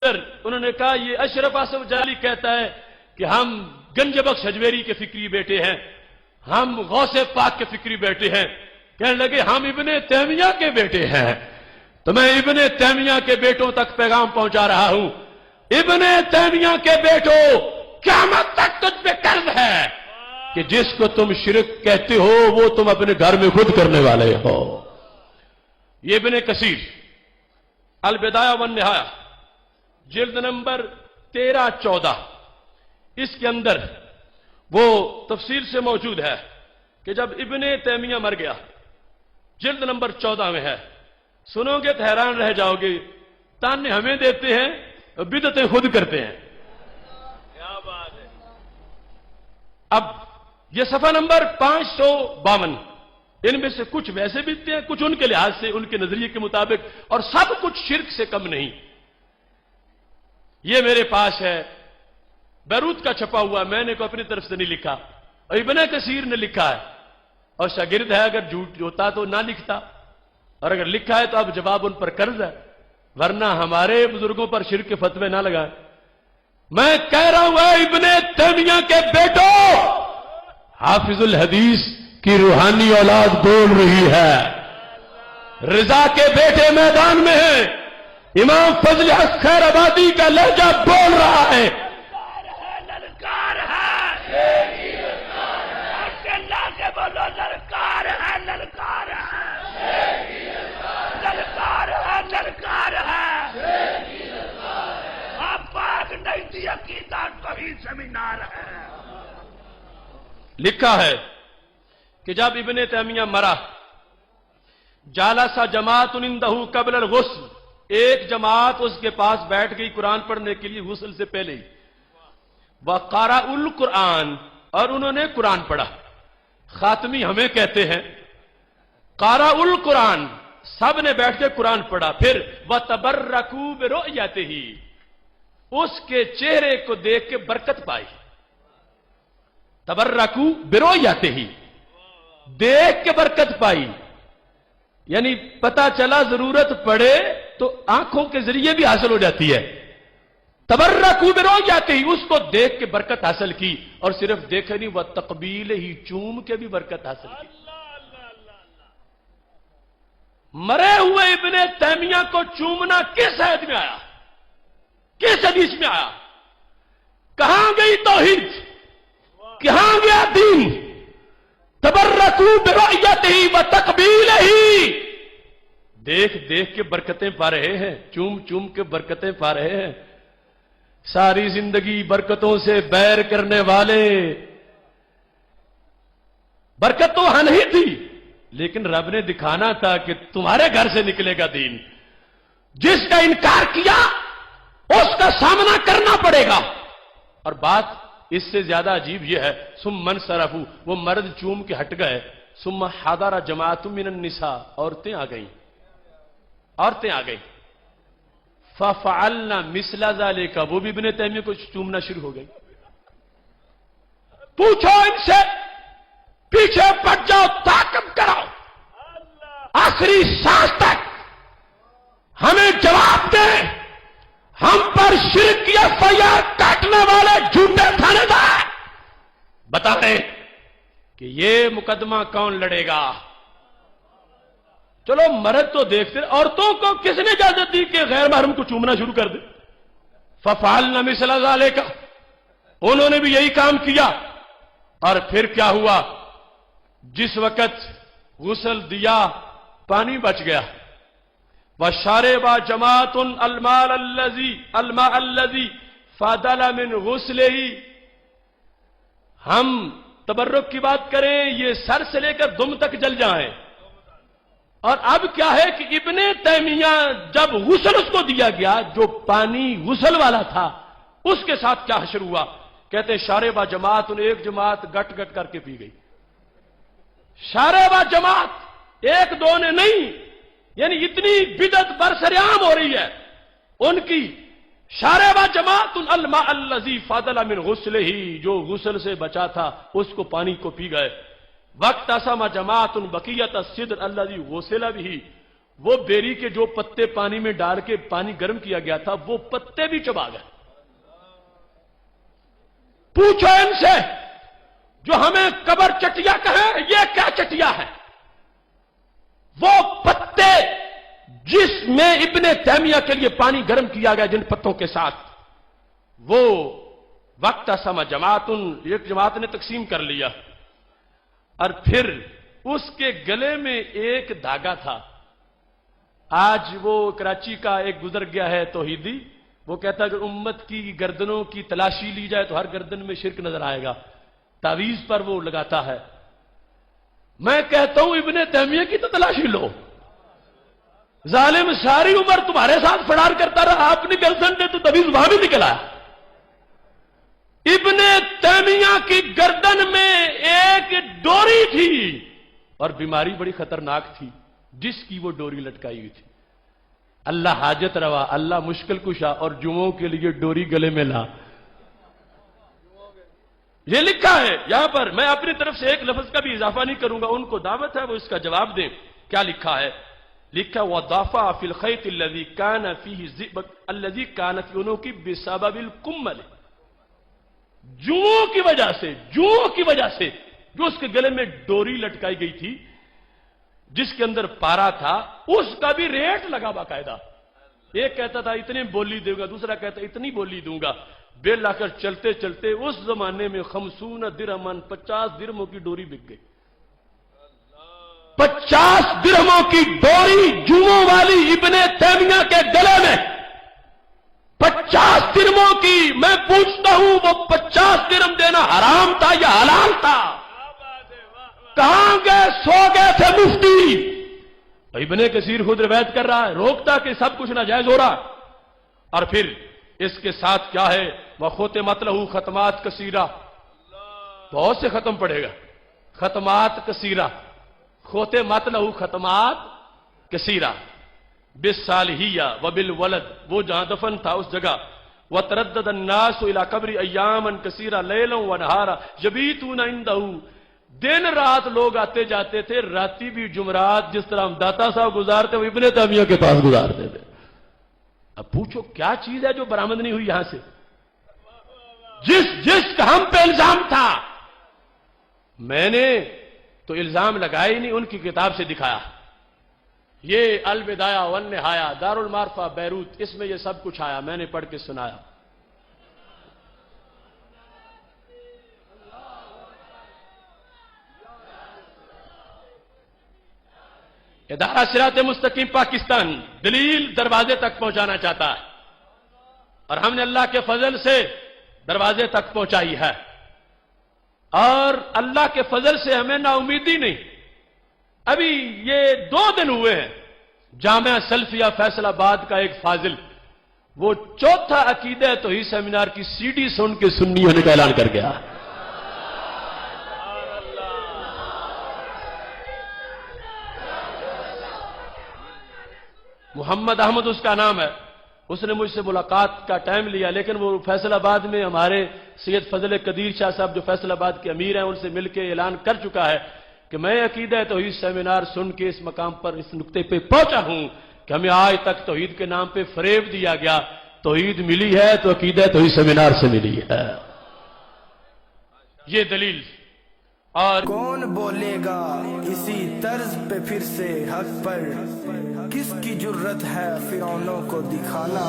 انہوں نے کہا یہ اشرف آصف جلالی کہتا ہے کہ ہم گنج بخش اجمیری کے فکری بیٹے ہیں، ہم غوث پاک کے فکری بیٹے ہیں۔ کہنے لگے ہم ابن تیمیہ کے بیٹے ہیں، تو میں ابن تیمیہ کے بیٹوں تک پیغام پہنچا رہا ہوں، ابن تیمیہ کے بیٹوں قیامت تک تجھ پہ قرض ہے کہ جس کو تم شرک کہتے ہو وہ تم اپنے گھر میں خود کرنے والے ہو۔ یہ ابن کثیر البدایہ والنہایہ جلد نمبر 13-14 اس کے اندر وہ تفصیل سے موجود ہے کہ جب ابن تیمیہ مر گیا، جلد نمبر 14 میں ہے، سنو گے تو حیران رہ جاؤ گے، تانے ہمیں دیتے ہیں بدعتیں خود کرتے ہیں۔ کیا بات ہے۔ اب یہ صفحہ نمبر 552، ان میں سے کچھ ویسے بھی ہیں، کچھ ان کے لحاظ سے، ان کے نظریے کے مطابق، اور سب کچھ شرک سے کم نہیں۔ یہ میرے پاس ہے، بیروت کا چھپا ہوا، میں نے کو اپنی طرف سے نہیں لکھا، اور ابن کثیر نے لکھا ہے، اور شاگرد ہے، اگر جھوٹ ہوتا تو نہ لکھتا، اور اگر لکھا ہے تو اب جواب ان پر قرض ہے، ورنہ ہمارے بزرگوں پر شرک کے فتوے نہ لگائے۔ میں کہہ رہا ہوں ابن تیمیہ کے بیٹوں، حافظ الحدیث کی روحانی اولاد بول رہی ہے، رضا کے بیٹے میدان میں ہیں، امام فضل حق خیر آبادی کا لہجہ بول رہا ہے، للکار ہے، اللہ کے بولو للکار ہے، للکار ہے، للکار ہے، للکار ہے، آپ پاک نہیں دی عقیدہ توحید سیمینار ہے۔ لکھا ہے کہ جب ابن تیمیہ مرا، جالسا جماعت عندہ قبل الغسل، ایک جماعت اس کے پاس بیٹھ گئی قرآن پڑھنے کے لیے غسل سے پہلے ہی، وَقَرَأُ الْقُرْآنَ، اور انہوں نے قرآن پڑھا۔ خاتمی ہمیں کہتے ہیں قَرَأُ الْقُرْآنَ، سب نے بیٹھ کے قرآن پڑھا، پھر وَتَبَرَّكُوا بِرُؤْيَتِهِ، اس کے چہرے کو دیکھ کے برکت پائی۔ تبرکو برؤیتہ، دیکھ کے برکت پائی، یعنی پتا چلا ضرورت پڑے تو آنکھوں کے ذریعے بھی حاصل ہو جاتی ہے۔ تبرکو برؤیتہ، اس کو دیکھ کے برکت حاصل کی، اور صرف دیکھے نہیں، وہ تقبیل ہی، چوم کے بھی برکت حاصل کی۔ مرے ہوئے ابن تیمیہ کو چومنا کس آیت میں آیا، کس حدیث میں آیا؟ کہاں گئی توحید، کہاں گیا دین؟ تبرکو برؤیتہ وتقبیلہ، دیکھ دیکھ کے برکتیں پا رہے ہیں، چوم چوم کے برکتیں پا رہے ہیں۔ ساری زندگی برکتوں سے بیر کرنے والے، برکت تو وہاں نہیں تھی، لیکن رب نے دکھانا تھا کہ تمہارے گھر سے نکلے گا دین، جس کا انکار کیا اس کا سامنا کرنا پڑے گا۔ اور بات اس سے زیادہ عجیب یہ ہے، ثم انصرفوا، وہ مرد چوم کے ہٹ گئے، ثم حضر جماعت من النساء، عورتیں آ گئیں، عورتیں آ گئیں، ففعلنا مثل ذلك، وہ بھی ابن تیمیہ کو چومنا شروع ہو گئی۔ پوچھو ان سے، پیچھے پٹ جاؤ، طاقت کراؤ، آخری سانس تک ہمیں جواب دیں، ہم پر شرک کی FIR کاٹنے والے جھوٹے تھانے دار بتائیں کہ یہ مقدمہ کون لڑے گا۔ چلو مرد تو دیکھتے، عورتوں کو کس نے اجازت دی کہ غیر محرم کو چومنا شروع کر دے؟ ففعلنا مثل ذلك، انہوں نے بھی یہی کام کیا۔ اور پھر کیا ہوا؟ جس وقت غسل دیا پانی بچ گیا، وَشَرِبَ جَمَاعَةٌ الْمَاءَ الَّذِي فَضَلَ مِنْ غُسْلِهِ، ہم تبرک کی بات کریں، یہ سر سے لے کر دم تک جل جائیں۔ اور اب کیا ہے کہ ابن تیمیہ جب غسل اس کو دیا گیا، جو پانی غسل والا تھا، اس کے ساتھ کیا حشر ہوا؟ کہتے ہیں شاربہ جماعت، ایک جماعت گٹ گٹ کر کے پی گئی۔ شاربہ جماعت، ایک دو نے نہیں، یعنی اتنی بدعت برسرعام ہو رہی ہے ان کی۔ شاربہ جماعت الماء الذی فضل من غسلہ، جو غسل سے بچا تھا اس کو پانی کو پی گئے۔ وقت اسما جماعت بقیت الصدر الذی غسل بھی، وہ بیری کے جو پتے پانی میں ڈال کے پانی گرم کیا گیا تھا وہ پتے بھی چبا گئے. پوچھو ان سے جو ہمیں قبر چٹیا کہیں یہ کیا چٹیا ہے؟ وہ پتے جس میں ابن تیمیہ کے لیے پانی گرم کیا گیا جن پتوں کے ساتھ، وہ وقت سما جماعتن، ایک جماعت نے تقسیم کر لیا، اور پھر اس کے گلے میں ایک دھاگا تھا. آج وہ کراچی کا ایک گزر گیا ہے توحیدی، وہ کہتا ہے کہ امت کی گردنوں کی تلاشی لی جائے تو ہر گردن میں شرک نظر آئے گا، تعویذ پر وہ لگاتا ہے. میں کہتا ہوں ابن تیمیہ کی تو تلاشی لو. ظالم ساری عمر تمہارے ساتھ فرار کرتا رہا، اپنی گرل فرینڈ نے تو تعویذ وہاں بھی نکل آیا. ابن تیمیہ کی گردن میں ایک ڈوری تھی اور بیماری بڑی خطرناک تھی جس کی وہ ڈوری لٹکائی ہوئی تھی. اللہ حاجت روا، اللہ مشکل کشا، اور جمعوں کے لیے ڈوری گلے میں لا. یہ لکھا ہے یہاں پر. میں اپنی طرف سے ایک لفظ کا بھی اضافہ نہیں کروں گا، ان کو دعوت ہے وہ اس کا جواب دیں. کیا لکھا ہے؟ لکھا وَضَافَا فِي الْخَيْطِ الَّذِي كَانَ فِيهِ الزِّئْبَةُ الَّذِي كَانَتْ يُنُوكِ بِسَبَبِ الْكُمَّلِ. جوؤں کی وجہ سے جو اس کے گلے میں ڈوری لٹکائی گئی تھی جس کے اندر پارا تھا، اس کا بھی ریٹ لگا باقاعدہ. ایک کہتا تھا اتنے بولی دوں گا، دوسرا کہتا اتنی بولی دوں گا. بیل لا کر چلتے چلتے اس زمانے میں 50 درہمن 50 درہموں کی ڈوری بک گئی. 50 درہموں کی ڈوری جوؤں والی ابن تیمیہ کے گلے میں، 50 درہموں کی. میں پوچھتا ہوں وہ 50 درہم دینا حرام تھا یا حلال تھا؟ کہاں گئے؟ سو گئے تھے مفتی. ابن کثیر خود روایت کر رہا ہے، روکتا کہ سب کچھ ناجائز ہو رہا. اور پھر اس کے ساتھ کیا ہے؟ وَخُتِمَتْ لَهُ ختمات کثیرہ. بہت سے ختم پڑے گا. ختمات کثیرہ، ختمت لہو ختمات کثیرہ. بالصالحیہ وبالولد، وہ جہاں دفن تھا اس جگہ. وَتَرَدَّدَ النَّاسُ إِلَىٰ قَبْرِ أَيَّامًا كَثِيرًا لَيْلًا وَنَهَارًا يَبِيتُونَ عِندَهُ. دن رات لوگ آتے جاتے تھے، راتی بھی جمعرات جس طرح ہم داتا صاحب گزارتے وہ ابن تیمیہ کے پاس گزارتے تھے. اب پوچھو کیا چیز ہے جو برآمد نہیں ہوئی یہاں سے؟ جس کا ہم پہ الزام تھا، میں نے تو الزام لگایا ہی نہیں، ان کی کتاب سے دکھایا. یہ البدایہ والنہایہ دار المعرفہ بیروت، اس میں یہ سب کچھ آیا، میں نے پڑھ کے سنایا. ادارہ صراط مستقیم پاکستان دلیل دروازے تک پہنچانا چاہتا ہے، اور ہم نے اللہ کے فضل سے دروازے تک پہنچائی ہے. اور اللہ کے فضل سے ہمیں نا امیدی نہیں. ابھی یہ 2 دن ہوئے ہیں، جامعہ سلفیہ فیصل آباد کا ایک فاضل وہ 4تھا عقیدہ توحید سیمینار کی سی ڈی سن کے سنی ہونے کا اعلان کر گیا. محمد احمد اس کا نام ہے. اس نے مجھ سے ملاقات کا ٹائم لیا، لیکن وہ فیصل آباد میں ہمارے سید فضل قدیر شاہ صاحب جو فیصل آباد کے امیر ہیں ان سے مل کے اعلان کر چکا ہے کہ میں عقیدہ توحید سیمینار سن کے اس مقام پر اس نقطے پہ پہنچا ہوں کہ ہمیں آج تک توحید کے نام پہ فریب دیا گیا. توحید ملی ہے تو عقیدہ توحید سیمینار سے ملی ہے. یہ دلیل. اور کون بولے گا اسی طرز پہ پھر سے حق پر؟ کس کی جرت ہے فرعونوں کو دکھانا؟